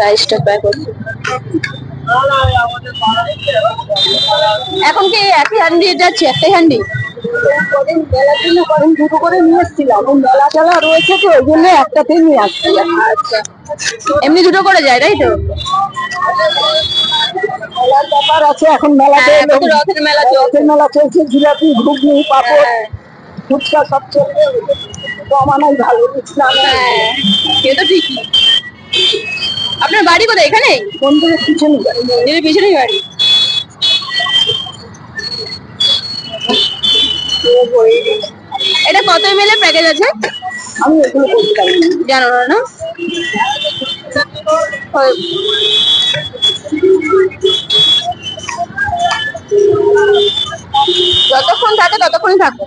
রাইসটা প্যাক হচ্ছে। এখন কি একই হান্ডি যাচ্ছে? একটাই হান্ডি? কদিন মেলার জন্য কদিন দুটো করে নিয়ে এসেছিলাম, মেলা টেলা রয়েছে তো ওই জন্য একটাতেই নিয়ে আসছি। আচ্ছা, এমনি দুটো করে যায় তাই তো? মেলার ব্যাপার আছে এখন, মেলাতে রথের মেলা চলছে। রথের মেলা চলছে, জিলাপি ঘুগনি পাপড় ফুচকা সব চলবে, কমানোই ভালো। হ্যাঁ সে তো ঠিকই। আপনার বাড়ি কোথায়? এখানে? মন্দিরের পিছনে মন্দিরের পিছনেই বাড়ি। এটা কত ml এর প্যাকেজ আছে? আমি এগুলো বলতে পারি না। জানো না? যতক্ষণ থাকে ততক্ষণই থাকবে,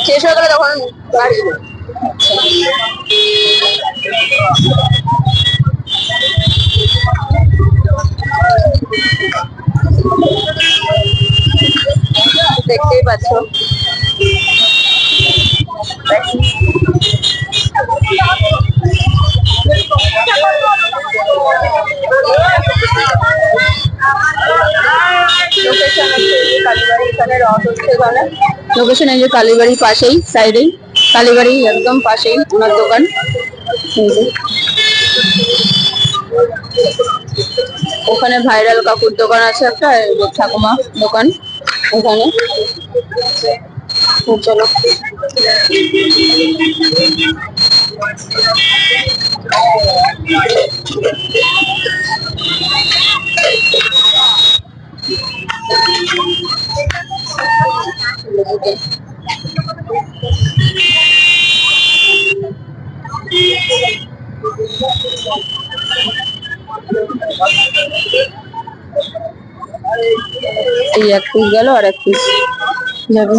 শেষ হয়ে গেলে তখন বাড়ি। দেখতেই পাচ্ছ লোকেশন এই যে কালীবাড়ির পাশেই, সাইডেই কালীবাড়ি একদম পাশেই ওনার দোকান। ওখানে ভাইরাল কাকুর দোকান আছে একটা, ঠাকুমা দোকান ওখানে। চলো এই এক পিস গেল আর এক পিস যাবে।